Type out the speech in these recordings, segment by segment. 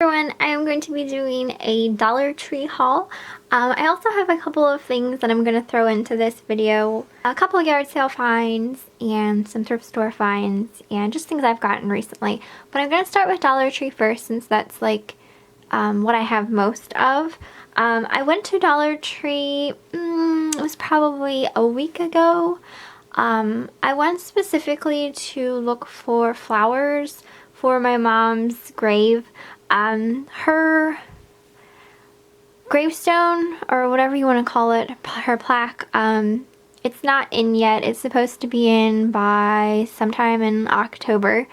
Everyone, I am going to be doing a Dollar Tree haul. I also have a couple of things that I'm going to throw into this video. A couple of yard sale finds and some thrift store finds and just things I've gotten recently. But I'm going to start with Dollar Tree first since that's like what I have most of. I went to Dollar Tree, it was probably a week ago. I went specifically to look for flowers for my mom's grave. Her gravestone, or whatever you want to call it, her plaque, it's not in yet. It's supposed to be in by sometime in October.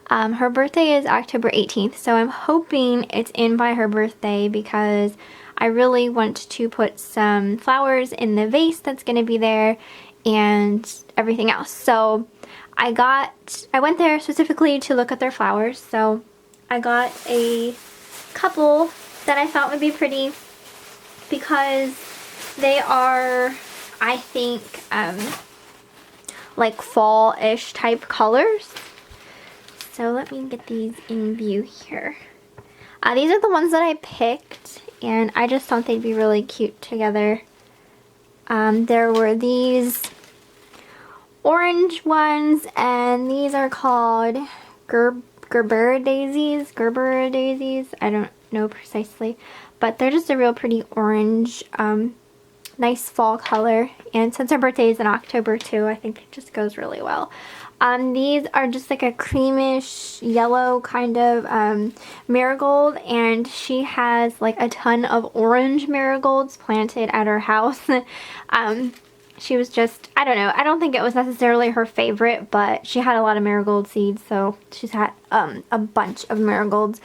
Her birthday is October 18th, so I'm hoping it's in by her birthday because I really want to put some flowers in the vase that's going to be there and everything else. So I went there specifically to look at their flowers, so I got a couple that I thought would be pretty because they are, I think, like fall-ish type colors. So let me get these in view here. These are the ones that I picked, and I just thought they'd be really cute together. There were these orange ones, and these are called Gerbera daisies. I don't know precisely, but they're just a real pretty orange, nice fall color. And since her birthday is in October too, I think it just goes really well. These are just like a creamish yellow kind of marigold, and she has like a ton of orange marigolds planted at her house. She was just, I don't know, I don't think it was necessarily her favorite, but she had a lot of marigold seeds, so she's had a bunch of marigolds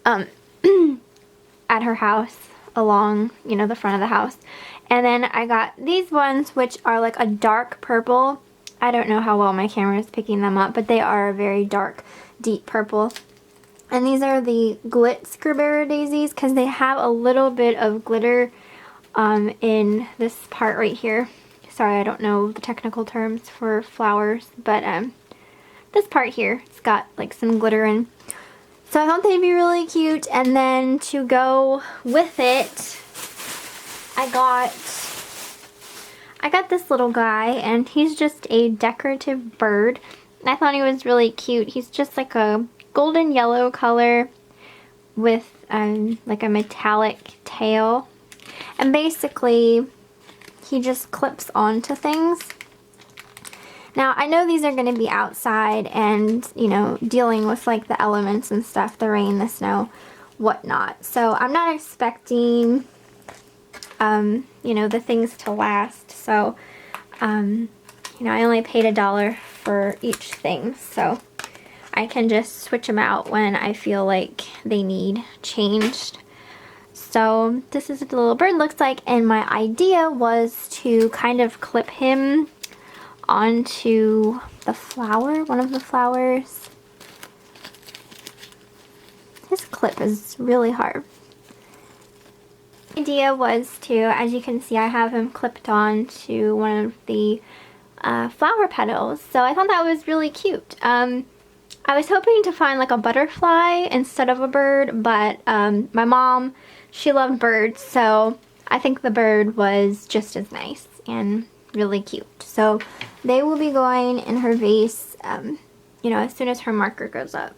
at her house along, you know, the front of the house. And then I got these ones, which are like a dark purple. I don't know how well my camera is picking them up, but they are a very dark, deep purple. And these are the Glitz Gerbera daisies because they have a little bit of glitter in this part right here. Sorry, I don't know the technical terms for flowers, but this part here, it's got like some glitter in. So I thought they'd be really cute, and then to go with it, I got this little guy, and he's just a decorative bird. I thought he was really cute. He's just like a golden yellow color with like a metallic tail, and basically he just clips onto things. Now, I know these are going to be outside and, you know, dealing with like the elements and stuff, the rain, the snow, whatnot. So I'm not expecting, you know, the things to last. So, you know, I only paid $1 for each thing. So I can just switch them out when I feel like they need changed. So this is what the little bird looks like, and my idea was to kind of clip him onto the flower, one of the flowers. This clip is really hard. The idea was to, as you can see, I have him clipped on to one of the flower petals, so I thought that was really cute. I was hoping to find like a butterfly instead of a bird, but my mom, she loved birds, so I think the bird was just as nice and really cute. So they will be going in her vase, you know, as soon as her marker goes up.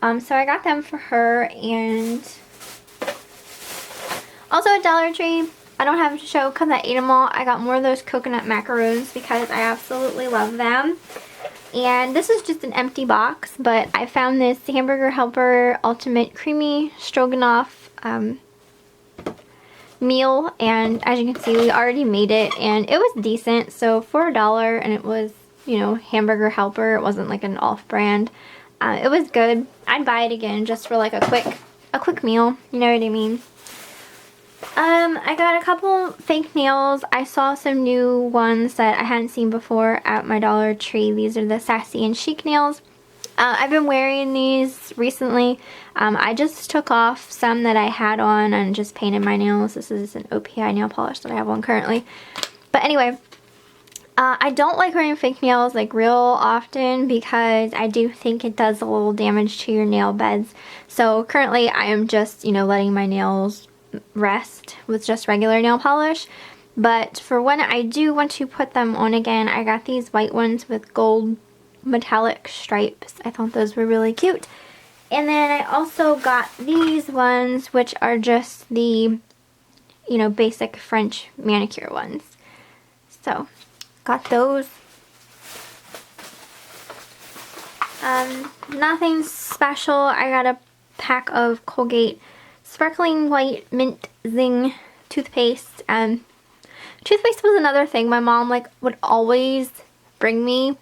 So I got them for her, and also at Dollar Tree, I don't have to show because I ate them all. I got more of those coconut macaroons because I absolutely love them. And this is just an empty box, but I found this Hamburger Helper Ultimate Creamy Stroganoff meal, and as you can see, we already made it, and it was decent. So for $1, and it was, you know, Hamburger Helper. It wasn't like an off-brand. It was good. I'd buy it again just for like a quick meal. You know what I mean? I got a couple fake nails. I saw some new ones that I hadn't seen before at my Dollar Tree. These are the Sassy and Chic nails. I've been wearing these recently. I just took off some that I had on and just painted my nails. This is an OPI nail polish that I have on currently. But anyway, I don't like wearing fake nails like real often because I do think it does a little damage to your nail beds. So currently I am just, you know, letting my nails rest with just regular nail polish. But for when I do want to put them on again, I got these white ones with gold metallic stripes. I thought those were really cute. And then I also got these ones, which are just the, you know, basic French manicure ones. So got those. Nothing special. I got a pack of Colgate Sparkling White Mint Zing toothpaste. Toothpaste was another thing my mom like would always bring me.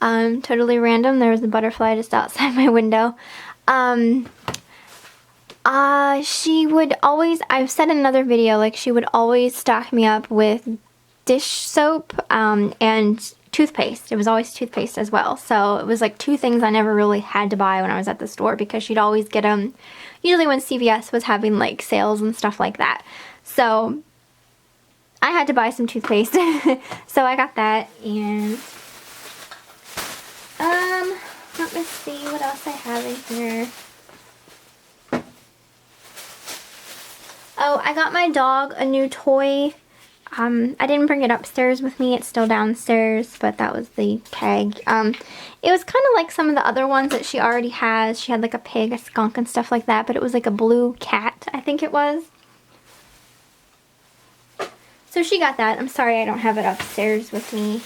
Totally random. There was a butterfly just outside my window. She would always, I've said in another video, like she would always stock me up with dish soap and toothpaste. It was always toothpaste as well. So it was like two things I never really had to buy when I was at the store because she'd always get them usually when CVS was having like sales and stuff like that. So I had to buy some toothpaste. So I got that. And let me see what else I have in here. Oh, I got my dog a new toy. I didn't bring it upstairs with me. It's still downstairs, but that was the tag. It was kind of like some of the other ones that she already has. She had like a pig, a skunk, and stuff like that, but it was like a blue cat, I think it was. So she got that. I'm sorry I don't have it upstairs with me.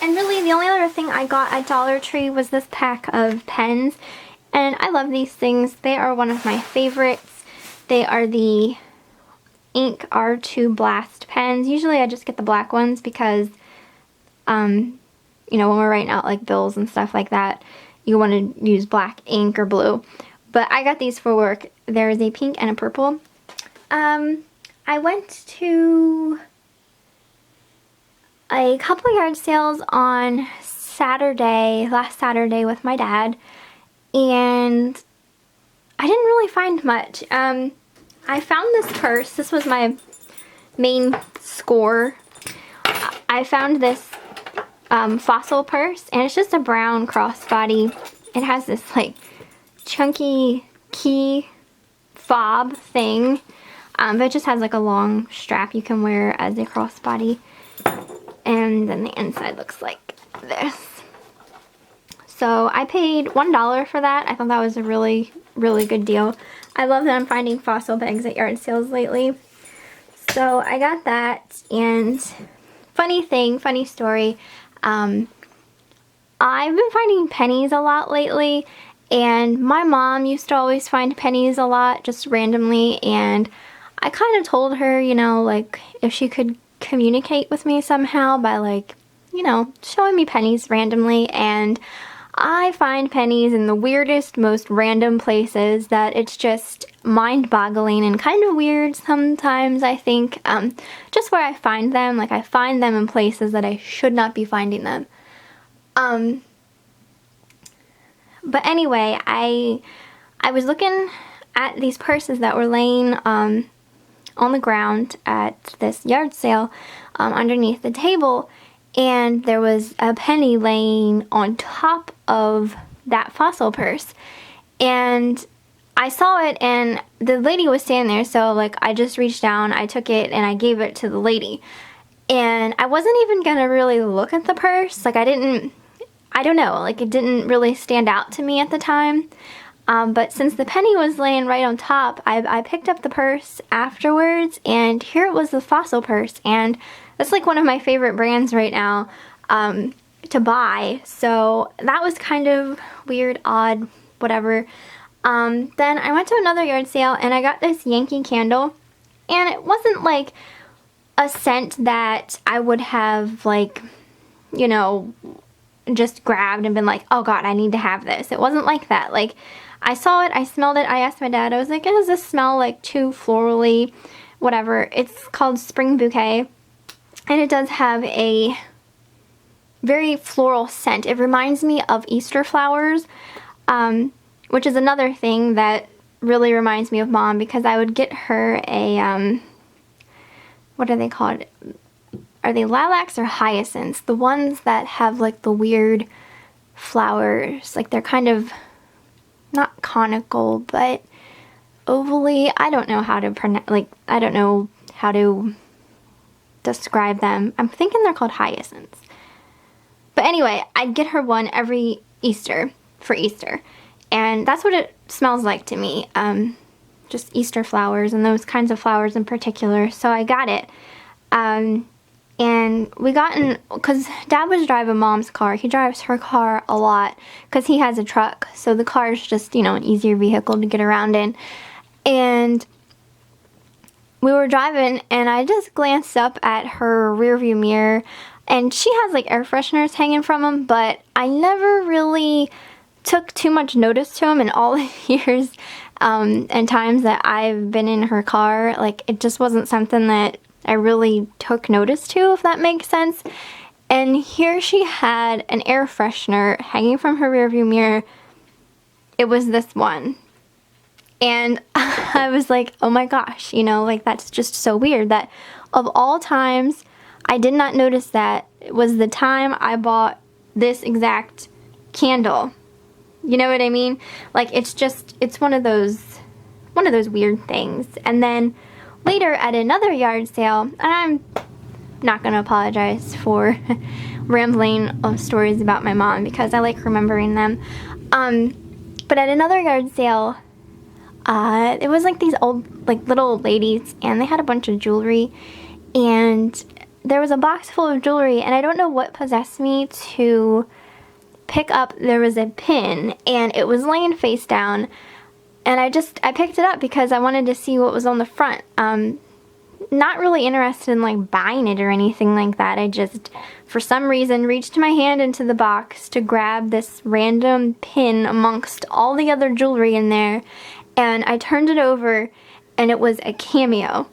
And really, the only other thing I got at Dollar Tree was this pack of pens. And I love these things. They are one of my favorites. They are the Ink R2 Blast pens. Usually I just get the black ones because, you know, when we're writing out like bills and stuff like that, you want to use black ink or blue. But I got these for work. There's a pink and a purple. I went to a couple yard sales on last Saturday with my dad, and I didn't really find much. I found this purse. This was my main score. I found this Fossil purse, and it's just a brown crossbody. It has this like chunky key fob thing, but it just has like a long strap you can wear as a crossbody. And then the inside looks like this. So I paid $1 for that. I thought that was a really, really good deal. I love that I'm finding Fossil bags at yard sales lately. So I got that, and funny story, I've been finding pennies a lot lately, and my mom used to always find pennies a lot, just randomly, and I kind of told her, you know, like, if she could communicate with me somehow by, like, you know, showing me pennies randomly. And I find pennies in the weirdest, most random places that it's just mind-boggling and kind of weird sometimes, I think. Just where I find them, like I find them in places that I should not be finding them. But anyway, I was looking at these purses that were laying on the ground at this yard sale underneath the table, and there was a penny laying on top of that Fossil purse, and I saw it, and the lady was standing there, so like I just reached down, I took it, and I gave it to the lady. And I wasn't even gonna really look at the purse. Like I don't know, like it didn't really stand out to me at the time. But since the penny was laying right on top, I picked up the purse afterwards, and here it was, the Fossil purse, and that's like one of my favorite brands right now to buy. So that was kind of weird, odd, whatever. Then I went to another yard sale, and I got this Yankee candle, and it wasn't like a scent that I would have, like, you know, just grabbed and been like, oh god, I need to have this. It wasn't like that. Like, I saw it, I smelled it, I asked my dad, I was like, does this smell like too florally, whatever. It's called Spring Bouquet, and it does have a very floral scent. It reminds me of Easter flowers, which is another thing that really reminds me of Mom, because I would get her a, what are they called? are they lilacs or hyacinths? The ones that have like the weird flowers, like they're kind of not conical, but ovally. I don't know how to pronounce, like, I don't know how to describe them. I'm thinking they're called hyacinths. But anyway, I'd get her one every Easter for Easter. And that's what it smells like to me. Just Easter flowers and those kinds of flowers in particular. So I got it. And we got in, because Dad was driving Mom's car. He drives her car a lot because he has a truck. So the car is just, you know, an easier vehicle to get around in. And we were driving and I just glanced up at her rearview mirror and she has like air fresheners hanging from them, but I never really took too much notice to them in all the years and times that I've been in her car. Like, it just wasn't something that I really took notice to, if that makes sense. And here she had an air freshener hanging from her rearview mirror. It was this one. And I was like, oh my gosh, you know, like, that's just so weird that of all times I did not notice that it was the time I bought this exact candle. You know what I mean? Like, it's just, it's one of those weird things. And then later at another yard sale, and I'm not going to apologize for rambling of stories about my mom because I like remembering them. But at another yard sale, it was like these old, like, little old ladies, and they had a bunch of jewelry, and there was a box full of jewelry, and I don't know what possessed me to pick up, there was a pin, and it was laying face down, and I picked it up because I wanted to see what was on the front. Not really interested in, like, buying it or anything like that. I just, for some reason, reached my hand into the box to grab this random pin amongst all the other jewelry in there, and I turned it over, and it was a cameo.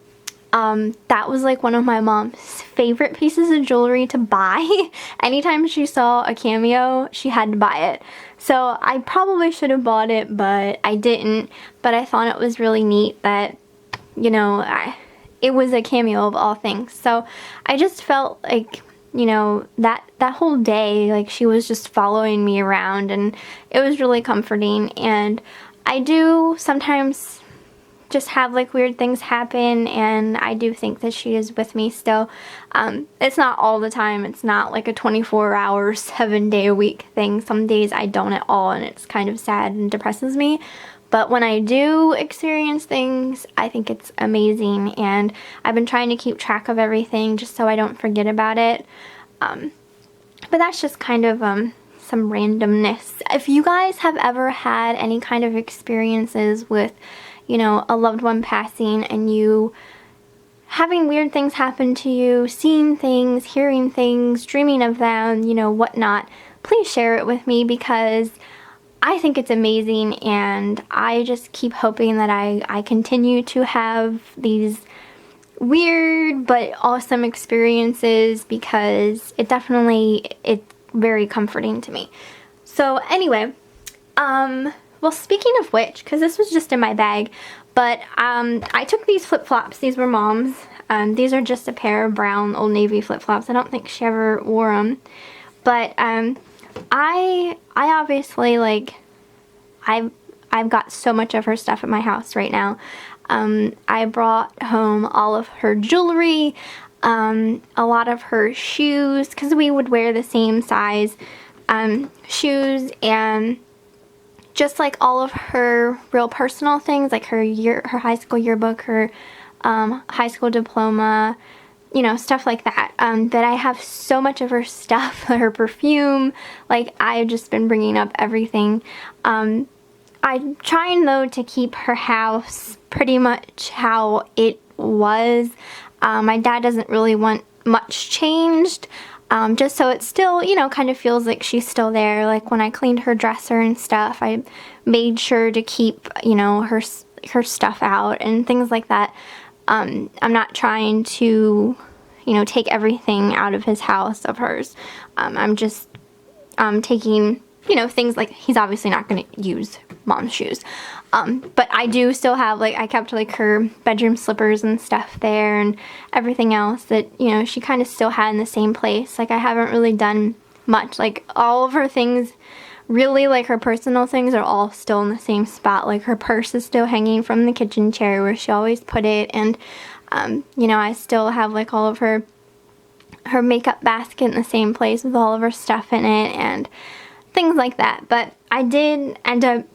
That was like one of my mom's favorite pieces of jewelry to buy. Anytime she saw a cameo, she had to buy it. So I probably should have bought it, but I didn't. But I thought it was really neat that, you know, it was a cameo of all things. So I just felt like, you know, that whole day, like, she was just following me around, and it was really comforting. And I do sometimes just have, like, weird things happen, and I do think that she is with me still. It's not all the time. It's not like a 24-hour, 7-day-a-week thing. Some days I don't at all, and it's kind of sad and depresses me. But when I do experience things, I think it's amazing, and I've been trying to keep track of everything just so I don't forget about it. But that's just kind of some randomness. If you guys have ever had any kind of experiences with, you know, a loved one passing, and you having weird things happen to you, seeing things, hearing things, dreaming of them, you know, whatnot, please share it with me because I think it's amazing, and I just keep hoping that I continue to have these weird but awesome experiences because it's very comforting to me. So anyway, well, speaking of which, because this was just in my bag, but I took these flip-flops. These were Mom's. These are just a pair of brown Old Navy flip-flops. I don't think she ever wore them. But I obviously, like, I've got so much of her stuff at my house right now. I brought home all of her jewelry, a lot of her shoes, because we would wear the same size shoes, and just like all of her real personal things, like her high school yearbook, her high school diploma, you know, stuff like that. But I have so much of her stuff, her perfume, like, I've just been bringing up everything. I'm trying, though, to keep her house pretty much how it was. My dad doesn't really want much changed. Just so it still, you know, kind of feels like she's still there. Like, when I cleaned her dresser and stuff, I made sure to keep, you know, her stuff out and things like that. I'm not trying to, you know, take everything out of his house of hers. I'm just taking, you know, things like, he's obviously not going to use Mom's shoes. But I do still have, like, I kept like her bedroom slippers and stuff there and everything else that, you know, she kind of still had in the same place. Like, I haven't really done much. Like, all of her things, really, like her personal things, are all still in the same spot. Like, her purse is still hanging from the kitchen chair where she always put it, and you know, I still have like all of her makeup basket in the same place with all of her stuff in it and things like that. But I did end up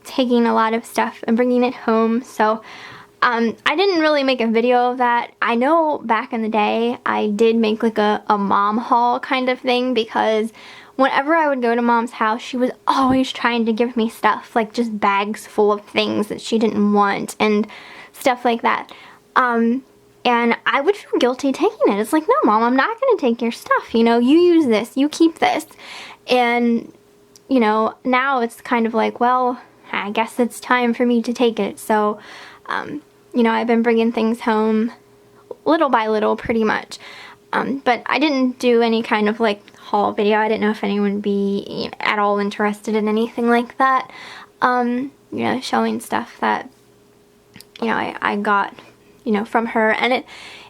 taking a lot of stuff and bringing it home, so I didn't really make a video of that. I know back in the day I did make like a mom haul kind of thing, because whenever I would go to mom's house, she was always trying to give me stuff, like just bags full of things that she didn't want and stuff like that. And I would feel guilty taking it. It's like, no, Mom, I'm not going to take your stuff. You know, you use this, you keep this. And, you know, now it's kind of like, well, I guess it's time for me to take it. So, you know, I've been bringing things home little by little, pretty much. But I didn't do any kind of like haul video. I didn't know if anyone would be, you know, at all interested in anything like that. You know, showing stuff that, you know, I got, you know, from her. And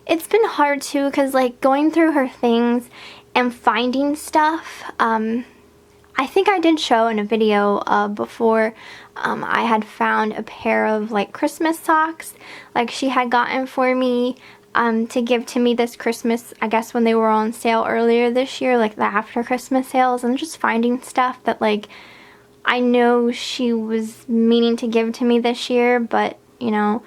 it's been hard too, because like going through her things and finding stuff, I think I did show in a video before, I had found a pair of like Christmas socks like she had gotten for me to give to me this Christmas, I guess when they were on sale earlier this year, like the after Christmas sales. And just finding stuff that like I know she was meaning to give to me this year, but you know,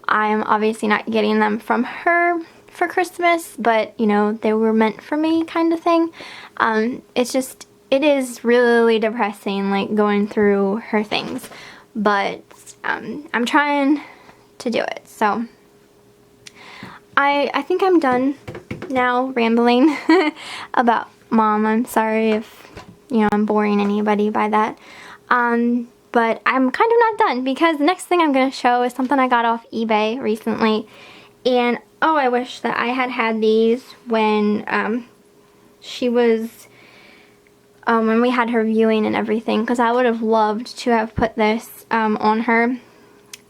I'm obviously not getting them from her for Christmas, but you know, they were meant for me kind of thing. It is really depressing, like going through her things, but I'm trying to do it. So I think I'm done now rambling about Mom. I'm sorry if, you know, I'm boring anybody by that. But I'm kind of not done, because the next thing I'm going to show is something I got off eBay recently. And oh, I wish that I had these when she was when we had her viewing and everything, because I would have loved to have put this on her,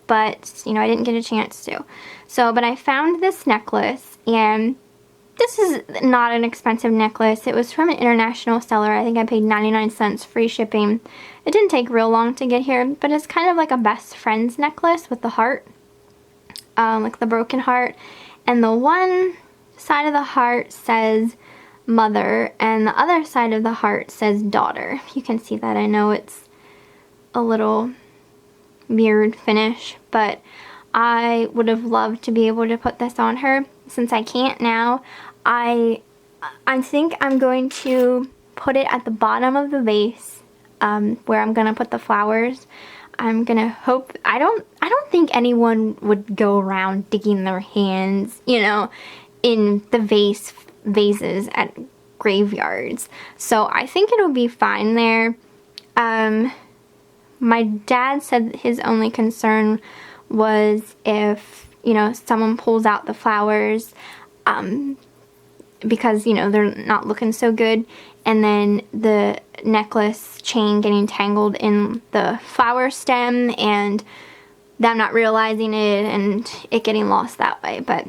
but you know, I didn't get a chance to. So, but I found this necklace, and this is not an expensive necklace. It was from an international seller. I think I paid 99 cents free shipping. It didn't take real long to get here, but it's kind of like a best friend's necklace with the heart, like the broken heart, and the one side of the heart says mother, and the other side of the heart says daughter. You can see that. I know it's a little mirrored finish, but I would have loved to be able to put this on her. Since I can't now, I think I'm going to put it at the bottom of the vase, where I'm gonna put the flowers. I'm gonna hope, I don't think anyone would go around digging their hands, you know, in the vases at graveyards. So I think it'll be fine there. My dad said his only concern was if, you know, someone pulls out the flowers, because, you know, they're not looking so good, and then the necklace chain getting tangled in the flower stem and them not realizing it and it getting lost that way. But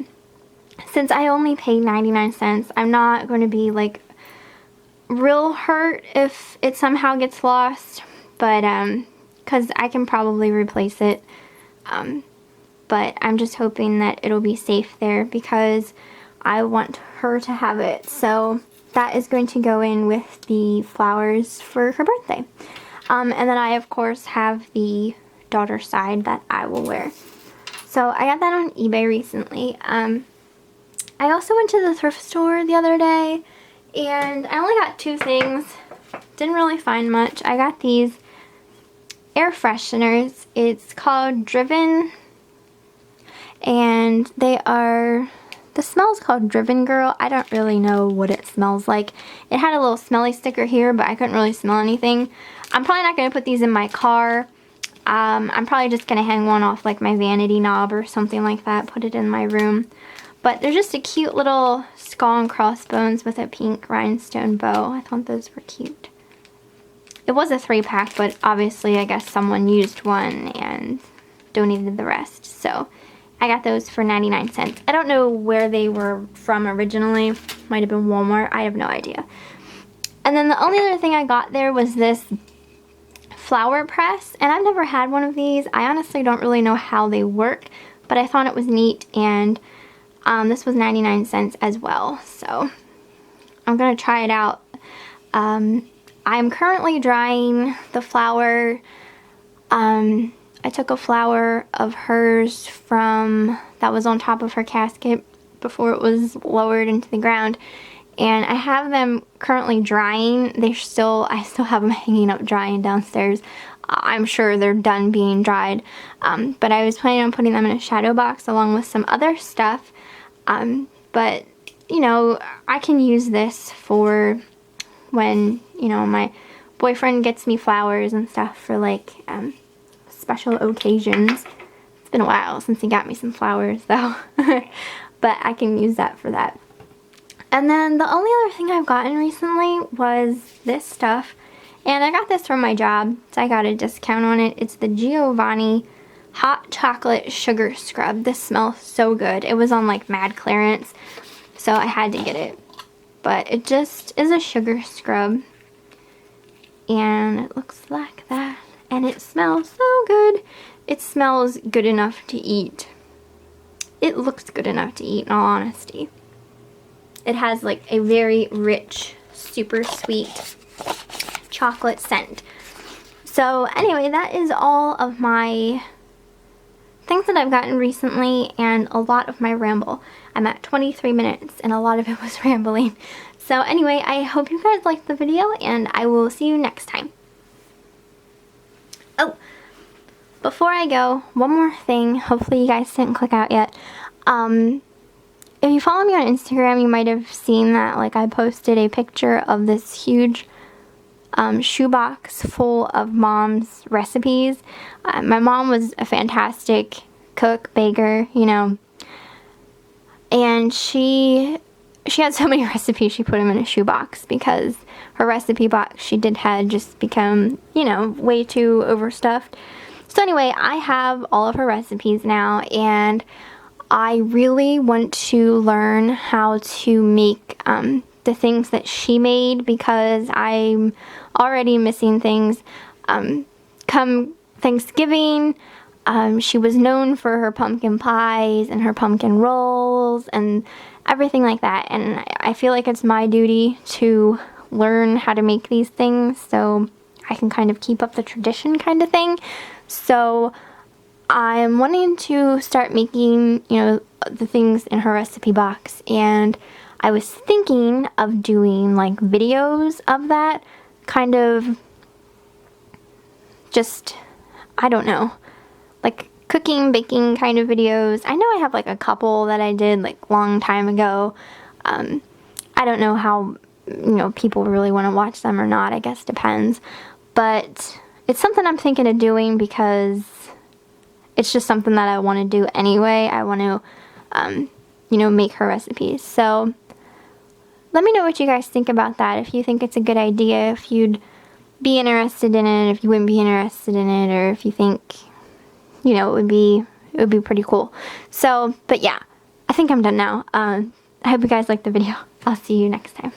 since I only paid 99 cents, I'm not going to be like real hurt if it somehow gets lost, but because I can probably replace it, but I'm just hoping that it'll be safe there, because I want her to have it. So that is going to go in with the flowers for her birthday. And then I of course have the daughter side that I will wear. So I got that on eBay recently. I also went to the thrift store the other day, and I only got 2 things. Didn't really find much. I got these air fresheners. It's called Driven, and they are, the smell's called Driven Girl. I don't really know what it smells like. It had a little smelly sticker here, but I couldn't really smell anything. I'm probably not going to put these in my car. I'm probably just going to hang one off like my vanity knob or something like that, put it in my room. But they're just a cute little skull and crossbones with a pink rhinestone bow. I thought those were cute. It was a 3-pack, but obviously I guess someone used one and donated the rest. So I got those for 99 cents. I don't know where they were from originally. Might have been Walmart. I have no idea. And then the only other thing I got there was this flower press. And I've never had one of these. I honestly don't really know how they work, but I thought it was neat. And this was 99 cents as well. So I'm going to try it out. I'm currently drying the flower. I took a flower of hers from that was on top of her casket before it was lowered into the ground, and I have them currently drying. I still have them hanging up drying downstairs. I'm sure they're done being dried, but I was planning on putting them in a shadow box along with some other stuff. But you know, I can use this for when, you know, my boyfriend gets me flowers and stuff for like special occasions. It's been a while since he got me some flowers though. But I can use that for that. And then the only other thing I've gotten recently was this stuff. And I got this from my job, so I got a discount on it. It's the Giovanni Hot Chocolate Sugar Scrub. This smells so good. It was on like mad clearance, so I had to get it. But it just is a sugar scrub. And it looks like that. And it smells so good. It smells good enough to eat. It looks good enough to eat, in all honesty. It has like a very rich, super sweet chocolate scent. So anyway, that is all of my things that I've gotten recently and a lot of my ramble. I'm at 23 minutes and a lot of it was rambling. So anyway, I hope you guys liked the video and I will see you next time. Oh, before I go, one more thing. Hopefully you guys didn't click out yet. If you follow me on Instagram, you might have seen that like I posted a picture of this huge shoebox full of Mom's recipes. My mom was a fantastic cook, baker, you know, and she had so many recipes she put them in a shoebox because her recipe box she did had just become, you know, way too overstuffed. So anyway, I have all of her recipes now and I really want to learn how to make the things that she made because I'm already missing things. Come Thanksgiving, she was known for her pumpkin pies and her pumpkin rolls and everything like that, and I feel like it's my duty to learn how to make these things so I can kind of keep up the tradition kind of thing. So I'm wanting to start making, you know, the things in her recipe box, and I was thinking of doing like videos of that, kind of just, I don't know, like cooking, baking kind of videos. I know I have like a couple that I did like long time ago. I don't know how, you know, people really want to watch them or not. I guess depends. But it's something I'm thinking of doing because it's just something that I want to do anyway. I want to, you know, make her recipes. So let me know what you guys think about that. If you think it's a good idea, if you'd be interested in it, if you wouldn't be interested in it, or if you think, you know, it would be pretty cool. So, but yeah, I think I'm done now. I hope you guys liked the video. I'll see you next time.